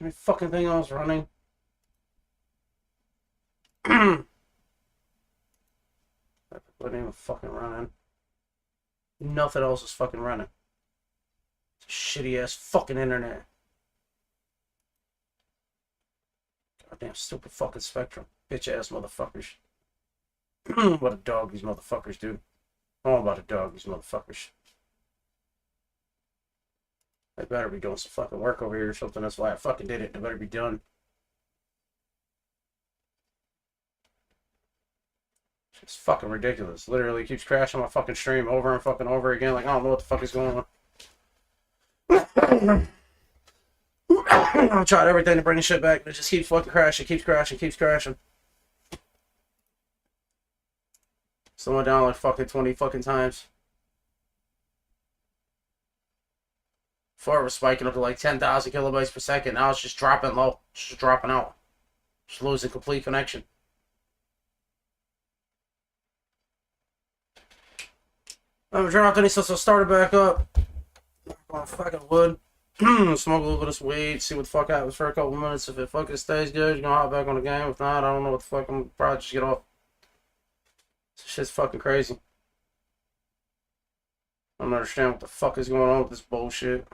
Every fucking thing else running. Wasn't even fucking running. Nothing else is fucking running. It's a shitty ass fucking internet. Goddamn stupid fucking Spectrum. Bitch ass motherfuckers. What a dog these motherfuckers do. All about a dog these motherfuckers. They better be doing some fucking work over here or something. That's why I fucking did it. They better be done. It's fucking ridiculous. Literally keeps crashing my fucking stream over and fucking over again. Like, I don't know what the fuck is going on. I've tried everything to bring the shit back, but it just keeps fucking crashing, keeps crashing, keeps crashing. Still went down like fucking 20 fucking times. Before it was spiking up to like 10,000 kilobytes per second. Now it's just dropping low. It's just dropping out. Just losing complete connection. I haven't dropped any since I started back up. On fucking wood. Smoke a little bit of weed, see what the fuck happens for a couple minutes. If it fucking stays good, you're gonna hop back on the game. If not, I don't know what the fuck, I'm probably just get off. This shit's fucking crazy. I don't understand what the fuck is going on with this bullshit.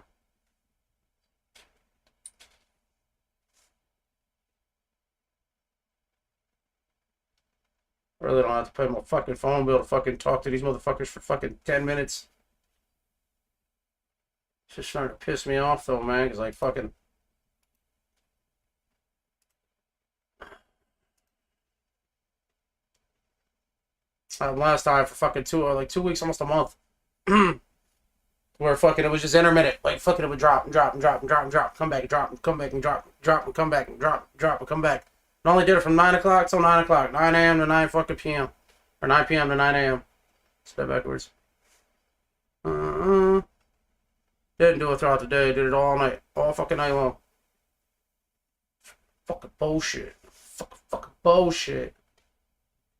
I really don't have to pay my fucking phone bill to fucking talk to these motherfuckers for fucking 10 minutes. It's just starting to piss me off though, man, because like fucking... last time for fucking 2 weeks, almost a month. Where fucking it was just intermittent. Like fucking it would drop and drop and drop and drop and drop. Come back and drop and come back and drop. Drop and come back and drop. Drop and come back. And only did it from 9 o'clock till 9 o'clock. 9 a.m. to 9 fucking p.m. Or 9 p.m. to 9 a.m. Step backwards. Didn't do it throughout the day. Did it all night. All fucking night long. Fucking bullshit. Fucking bullshit.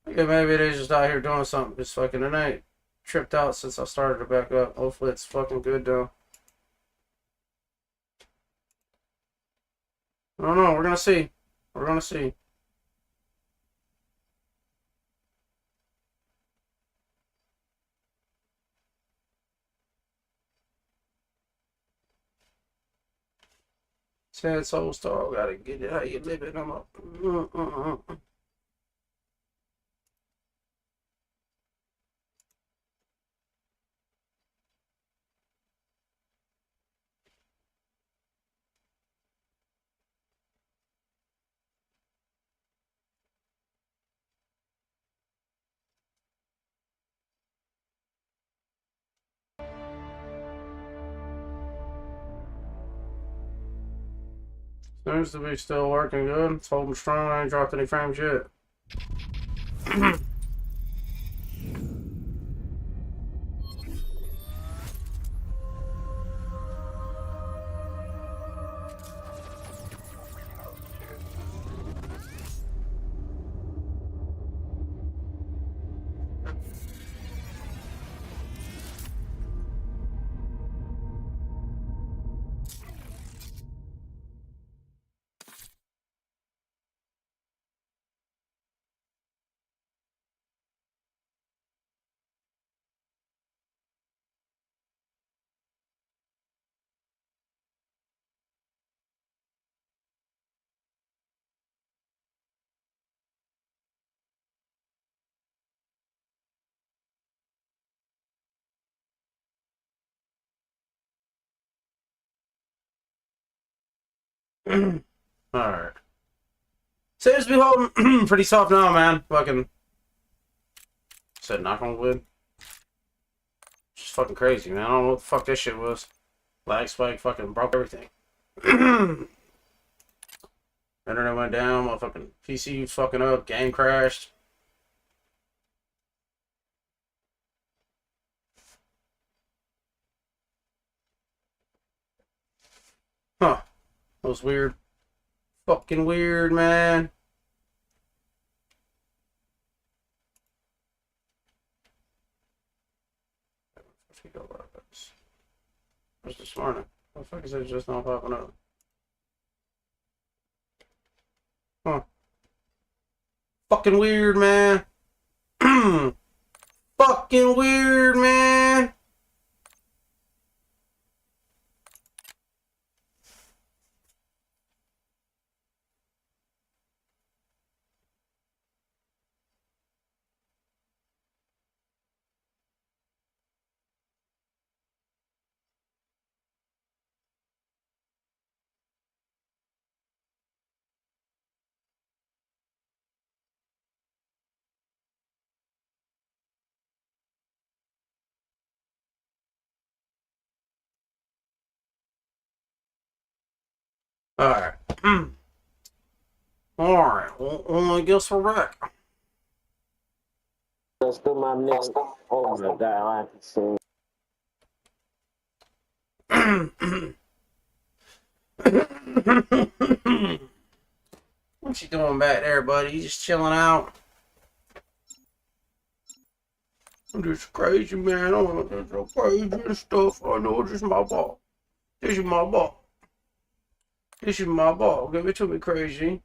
Yeah, maybe it is just out here doing something. Just fucking tonight. Tripped out since I started to back up. Hopefully it's fucking good though. I don't know. We're gonna see. We're gonna see. Sad soul star. Gotta get it how you live it. I'm up. Seems to be still working good. It's holding strong. I ain't dropped any frames yet. Alright. Seems to be holding pretty soft now, man. Fucking. Said knock on wood. Just fucking crazy, man. I don't know what the fuck this shit was. Lag spike fucking broke everything. Internet went down, motherfucking PC fucking up, game crashed. Huh. That was weird. Fucking weird, man. Where's this morning? What the fuck is it just not popping up? Huh. Fucking weird, man. Fucking weird, man. Alright. Alright. Well, I guess we're back. Let's do my next. Oh my god, I have to see. What you doing back there, buddy? You just chilling out? I'm just crazy, man. I'm just so crazy and stuff. I know this is my ball. This is my ball. This is my ball. Give it to me, crazy.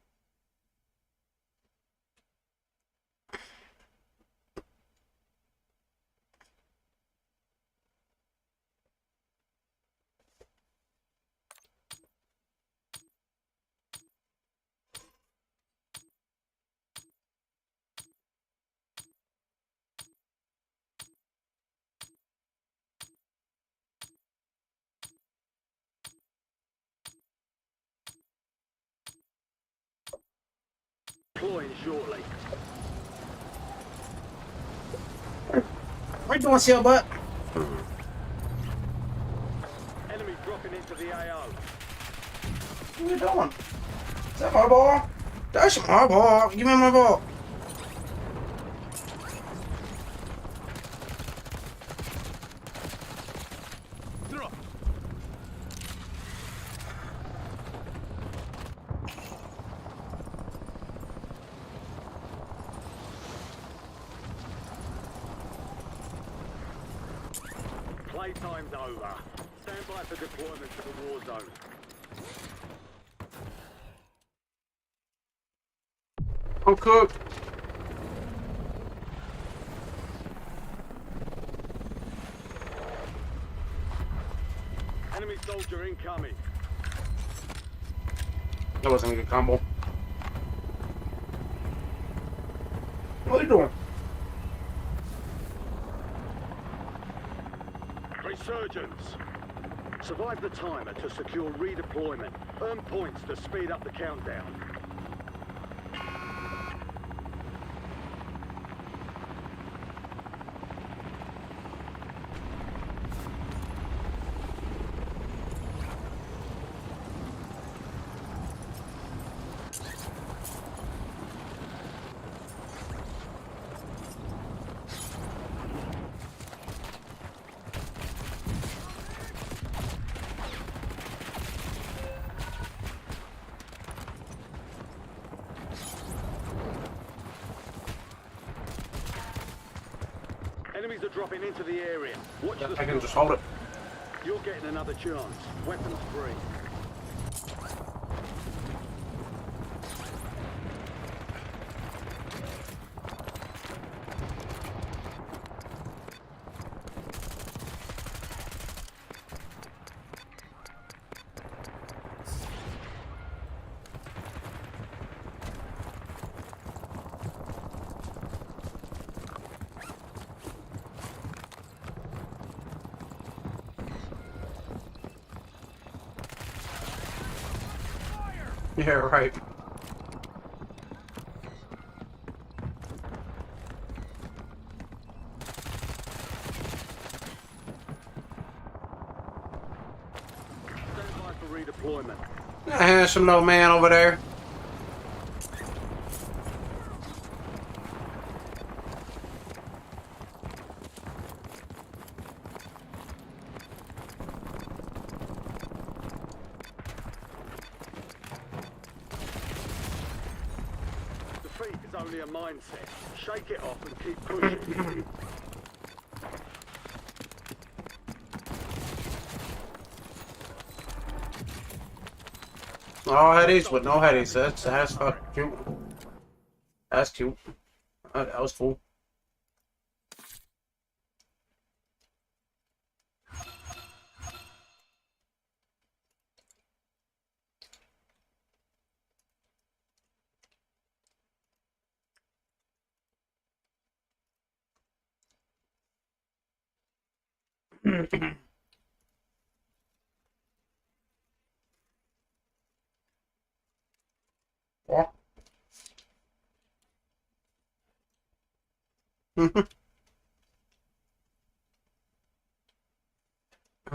Deploying shortly. What you doing, Seal Butt? Enemy dropping into the AO. What you doing? Is that my ball? That's my ball. Give me my ball. Playtime's over. Stand by for deployment to the war zone. I'm cooked. Enemy soldier incoming. That wasn't a good combo. What are you doing? Resurgence. Survive the timer to secure redeployment. Earn points to speed up the countdown. Enemies are dropping into the area. Watch the I can sky. just hold it. You're getting another chance. Weapons free. Yeah, right. Stand by for redeployment. That handsome little man over there. Defeat is only a mindset. Shake it off and keep pushing. All headies with no headies. That's fucking cute. That's cute. That was cool. Oh. I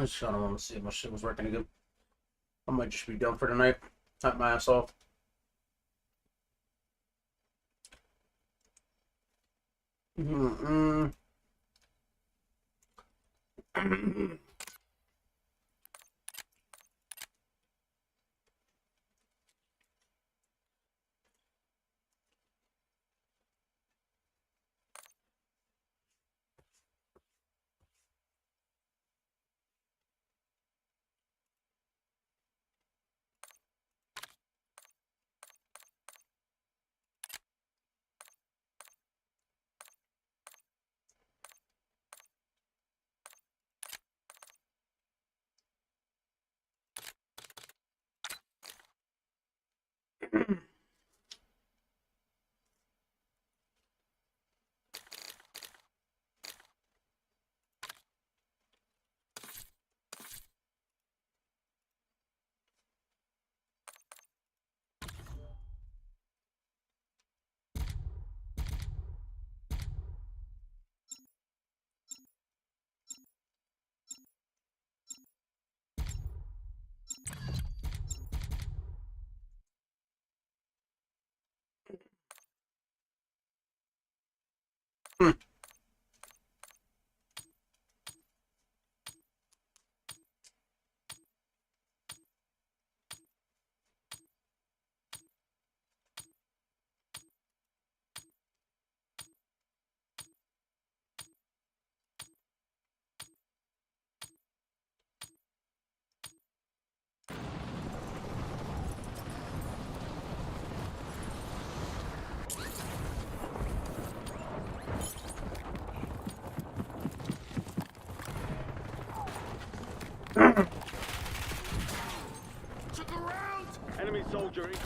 just kind of want to see if my shit was working again. I might just be done for tonight. Knock my ass off. Mm-mm. Hmm. Enemy soldier in.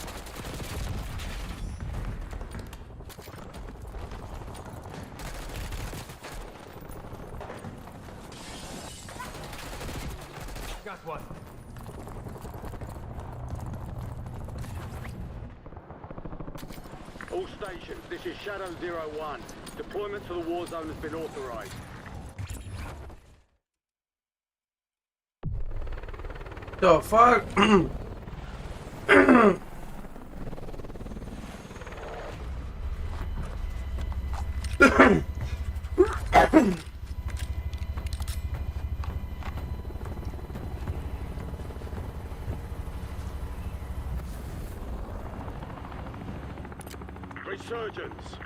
Got one. All stations, this is Shadow 01. Deployment to the war zone has been authorized. The fuck? Resurgence.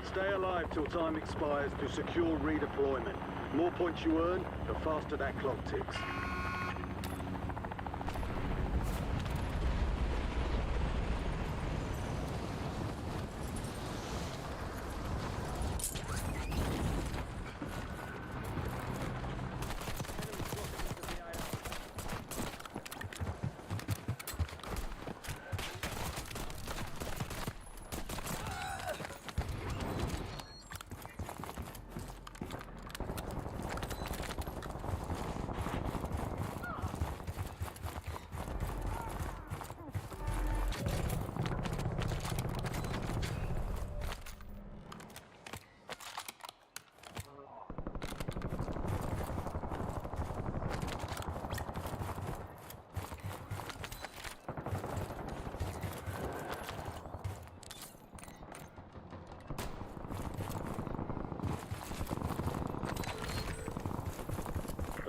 Stay alive till time expires to secure redeployment. More points you earn, the faster that clock ticks.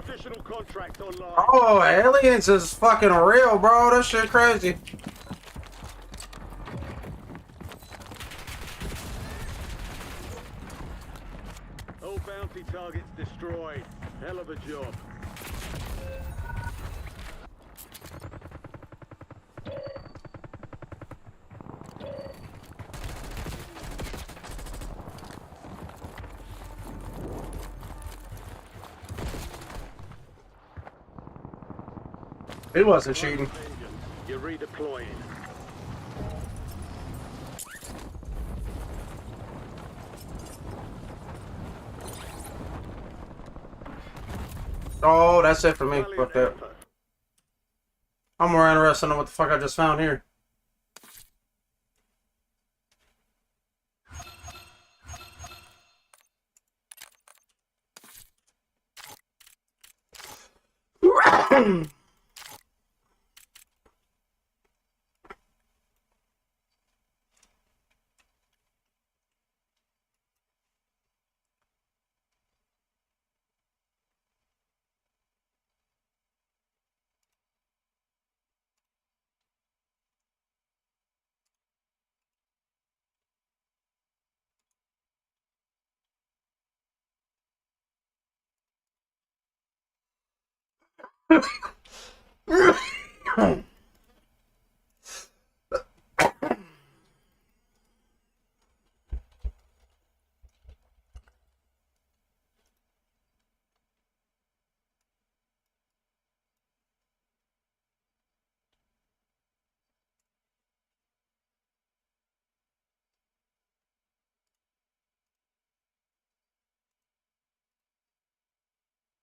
Additional contract online. Oh, aliens is fucking real, bro. That shit crazy. All bounty targets destroyed. Hell of a job. It wasn't Right cheating. vengeance. You're redeploying. Oh, that's it for me. Valiant Fuck that. effort. I'm more interested in what the fuck I just found here.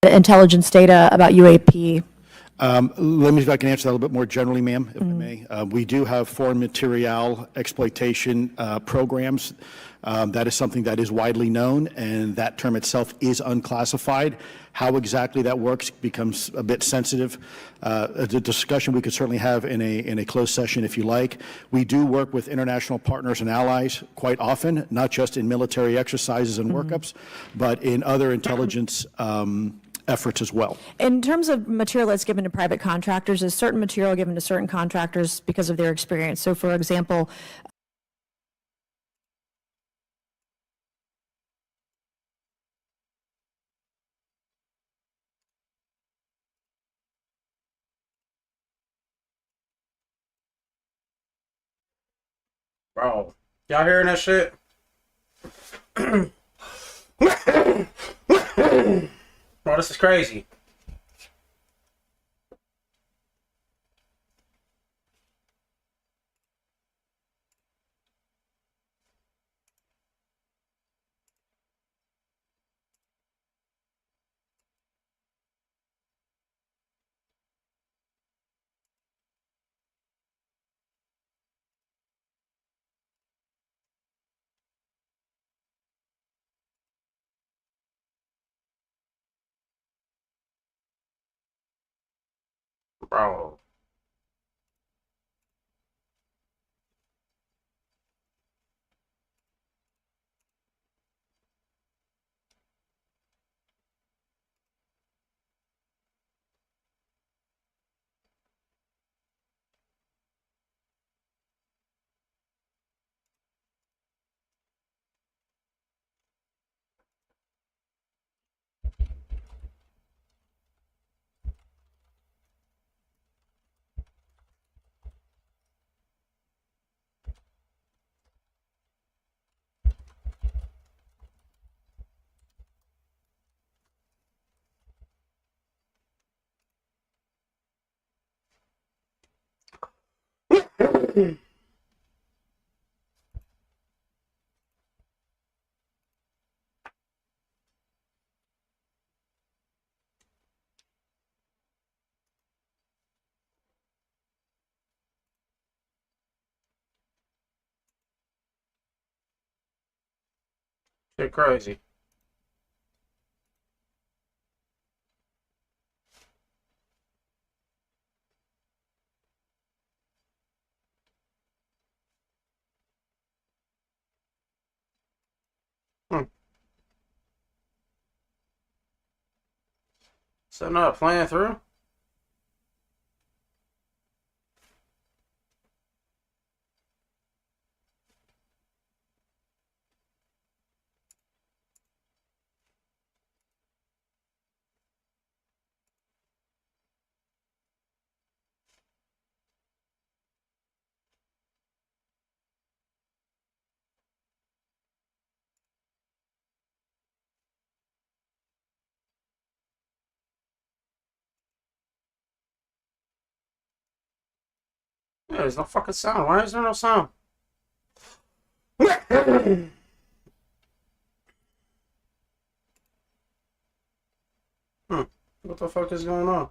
Intelligence data about UAP. Let me see if I can answer that a little bit more generally, ma'am, if I may. We do have foreign material exploitation programs. That is something that is widely known, and that term itself is unclassified. How exactly that works becomes a bit sensitive. A discussion we could certainly have in a closed session if you like. We do work with international partners and allies quite often, not just in military exercises and workups, but in other intelligence efforts as well. In terms of material that's given to private contractors, is certain material given to certain contractors because of their experience? So, for example, Bro, y'all hearing that shit? Bro, this is crazy. Bro. Shit crazy. Hmm. So not playing through? Yeah, there's no fucking sound. Why is there no sound? Hmm. What the fuck is going on?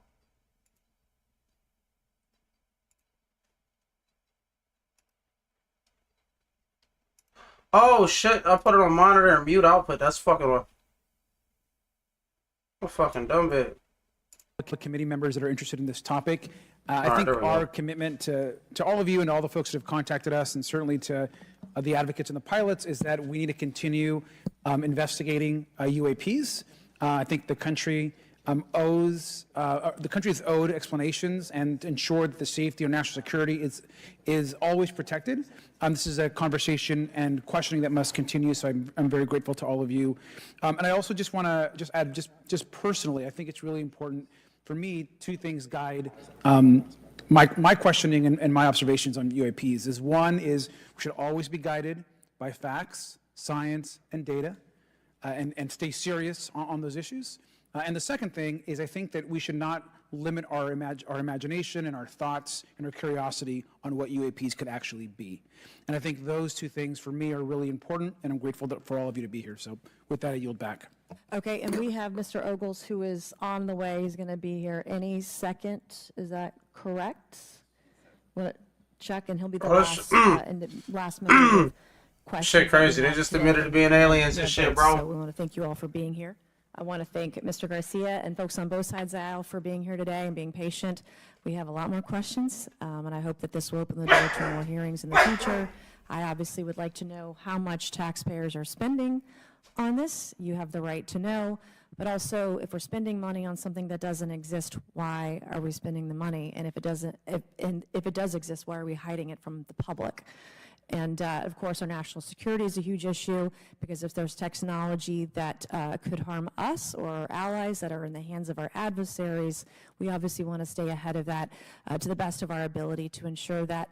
Oh shit, I put it on monitor and mute output. That's fucking what. I'm fucking dumb bit. Committee members that are interested in this topic. I right, think there we go. our commitment to all of you and all the folks that have contacted us, and certainly to the advocates and the pilots, is that we need to continue investigating UAPs. I think the country is owed explanations and ensure that the safety or national security is always protected. This is a conversation and questioning that must continue, so I'm very grateful to all of you. And I also just want to add, just personally, I think it's really important for me, two things guide my questioning and my observations on UAPs. One is we should always be guided by facts, science, and data, and stay serious on those issues. And the second thing is I think that we should not limit our imagination and our thoughts and our curiosity on what UAPs could actually be. And I think those two things for me are really important, and I'm grateful for all of you to be here. So with that, I yield back. Okay, and we have Mr. Ogles, who is on the way. He's going to be here any second. Is that correct? We'll check, and he'll be the last minute question. Shit crazy. They just admitted to being aliens and shit, bro. So we want to thank you all for being here. I want to thank Mr. Garcia and folks on both sides of the aisle for being here today and being patient. We have a lot more questions, and I hope that this will open the door to more hearings in the future. I obviously would like to know how much taxpayers are spending on this. You have the right to know, but also if we're spending money on something that doesn't exist, why are we spending the money? And if it doesn't, if it does exist, why are we hiding it from the public? And of course, our national security is a huge issue, because if there's technology that could harm us or our allies that are in the hands of our adversaries, we obviously want to stay ahead of that to the best of our ability to ensure that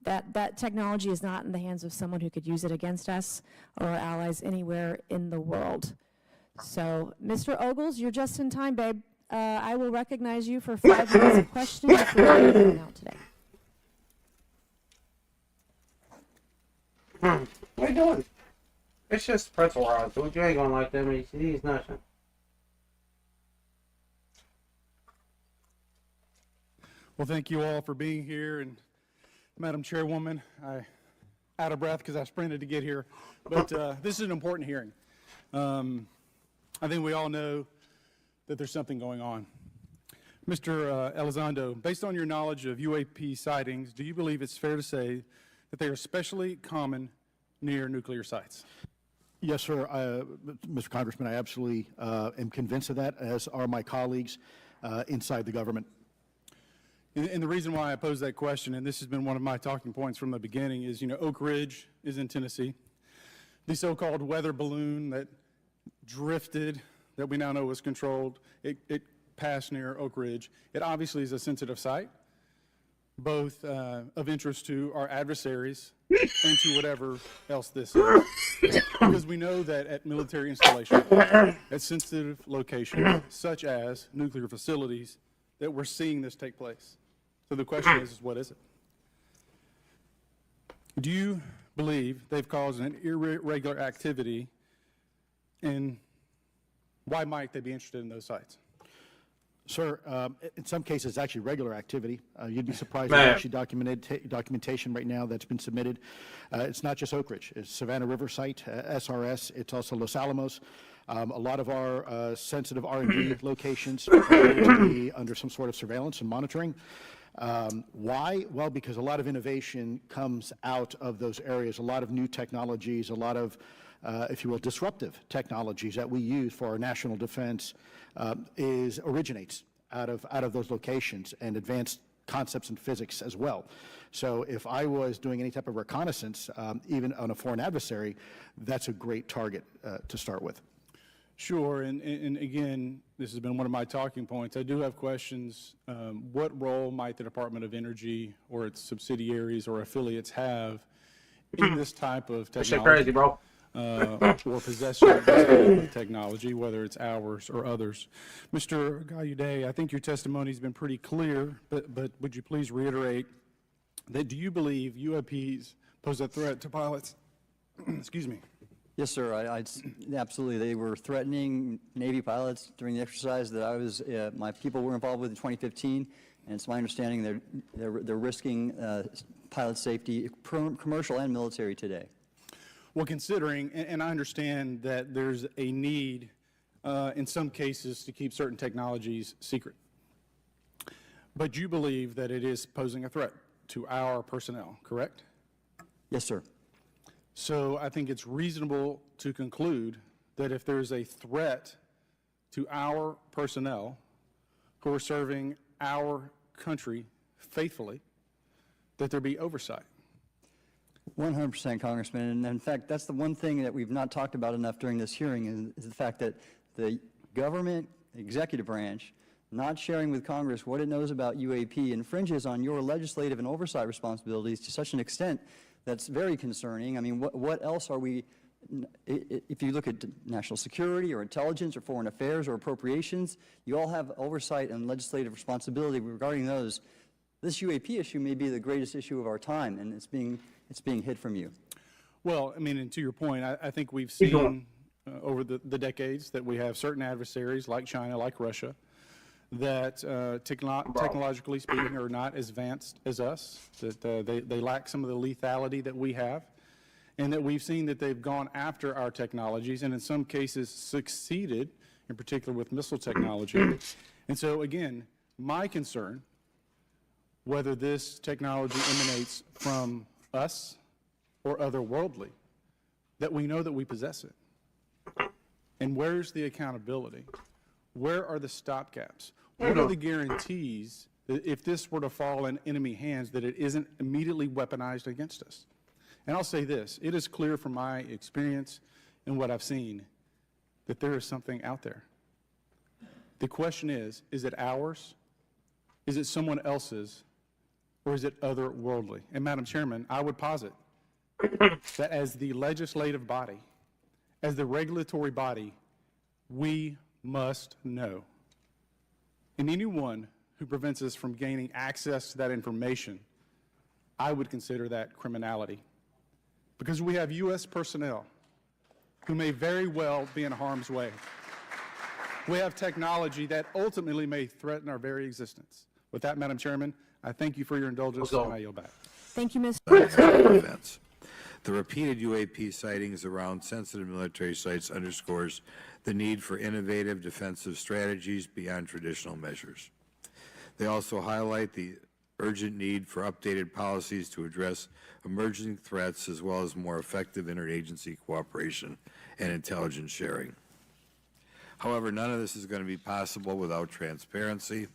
that technology is not in the hands of someone who could use it against us or our allies anywhere in the world. So, Mr. Ogles, you're just in time, babe. I will recognize you for 5 minutes of questioning before you go out today. What are you doing? It's just pretzel rods, dude. You ain't gonna like them ACDs, nothing. Well, thank you all for being here, and Madam Chairwoman, I'm out of breath because I sprinted to get here, but this is an important hearing. I think we all know that there's something going on. Mr. Elizondo, based on your knowledge of UAP sightings, do you believe it's fair to say that they are especially common near nuclear sites? Yes, sir. Mr. Congressman, I absolutely am convinced of that, as are my colleagues inside the government. And the reason why I pose that question, and this has been one of my talking points from the beginning, is, Oak Ridge is in Tennessee. The so-called weather balloon that drifted, that we now know was controlled, it passed near Oak Ridge. It obviously is a sensitive site, both of interest to our adversaries and to whatever else this is. Because we know that at military installations, at sensitive locations, such as nuclear facilities, that we're seeing this take place. So the question is what is it? Do you believe they've caused an irregular activity, and why might they be interested in those sites? Sir, in some cases, it's actually regular activity. You'd be surprised at actually documentation right now that's been submitted. It's not just Oak Ridge. It's Savannah River Site, SRS. It's also Los Alamos. A lot of our sensitive R&D locations appear to be under some sort of surveillance and monitoring. Why? Well, because a lot of innovation comes out of those areas, a lot of new technologies, a lot of if you will, disruptive technologies that we use for our national defense originates out of those locations, and advanced concepts in physics as well. So if I was doing any type of reconnaissance, even on a foreign adversary, that's a great target to start with. Sure, and again, this has been one of my talking points. I do have questions. What role might the Department of Energy or its subsidiaries or affiliates have in this type of technology? Shit crazy, bro. Or possession of this technology, whether it's ours or others. Mr. Gallaudet, I think your testimony has been pretty clear, but would you please reiterate do you believe UAPs pose a threat to pilots? Excuse me. Yes, sir. Absolutely. They were threatening Navy pilots during the exercise that my people were involved with in 2015, and it's my understanding they're risking pilot safety, commercial and military today. Well, considering, and I understand that there's a need in some cases to keep certain technologies secret, but you believe that it is posing a threat to our personnel, correct? Yes, sir. So I think it's reasonable to conclude that if there's a threat to our personnel who are serving our country faithfully, that there be oversight. 100%, Congressman. And in fact, that's the one thing that we've not talked about enough during this hearing is the fact that the government executive branch not sharing with Congress what it knows about UAP infringes on your legislative and oversight responsibilities to such an extent that's very concerning. I mean, what else are we, if you look at national security or intelligence or foreign affairs or appropriations, you all have oversight and legislative responsibility regarding those. This UAP issue may be the greatest issue of our time, and it's being hid from you. Well, I mean, and to your point, I think we've seen over the decades that we have certain adversaries like China, like Russia, that technologically speaking are not as advanced as us, that they lack some of the lethality that we have, and that we've seen that they've gone after our technologies and in some cases succeeded, in particular with missile technology. And so again, my concern, whether this technology emanates from us or otherworldly, that we know that we possess it. And where's the accountability? Where are the stopgaps? What are the guarantees that if this were to fall in enemy hands, that it isn't immediately weaponized against us? And I'll say this, it is clear from my experience and what I've seen that there is something out there. The question is it ours? Is it someone else's? Or is it otherworldly? And Madam Chairman, I would posit that as the legislative body, as the regulatory body, we must know. And anyone who prevents us from gaining access to that information, I would consider that criminality. Because we have U.S. personnel who may very well be in harm's way. We have technology that ultimately may threaten our very existence. With that, Madam Chairman, I thank you for your indulgence, and I yield back. Thank you, Ms. Defense. The repeated UAP sightings around sensitive military sites underscores the need for innovative defensive strategies beyond traditional measures. They also highlight the urgent need for updated policies to address emerging threats as well as more effective interagency cooperation and intelligence sharing. However, none of this is going to be possible without transparency.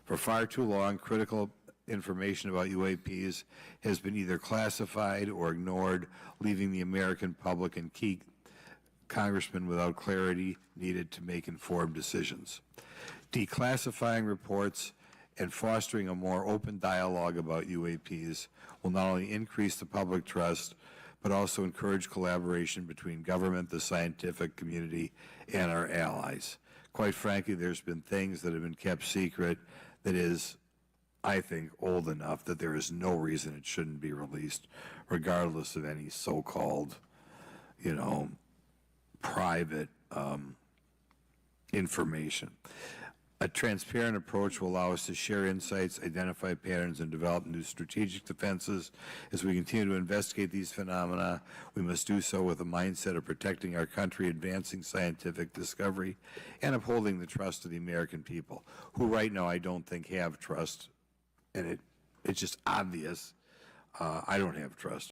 For far too long, critical information about UAPs has been either classified or ignored, leaving the American public and key congressmen without clarity needed to make informed decisions. Declassifying reports and fostering a more open dialogue about UAPs will not only increase the public trust, but also encourage collaboration between government, the scientific community, and our allies. Quite frankly, there's been things that have been kept secret that is, I think, old enough that there is no reason it shouldn't be released, regardless of any so-called, private information. A transparent approach will allow us to share insights, identify patterns, and develop new strategic defenses. As we continue to investigate these phenomena, we must do so with a mindset of protecting our country, advancing scientific discovery, and upholding the trust of the American people, who right now I don't think have trust, and it's just obvious. I don't have trust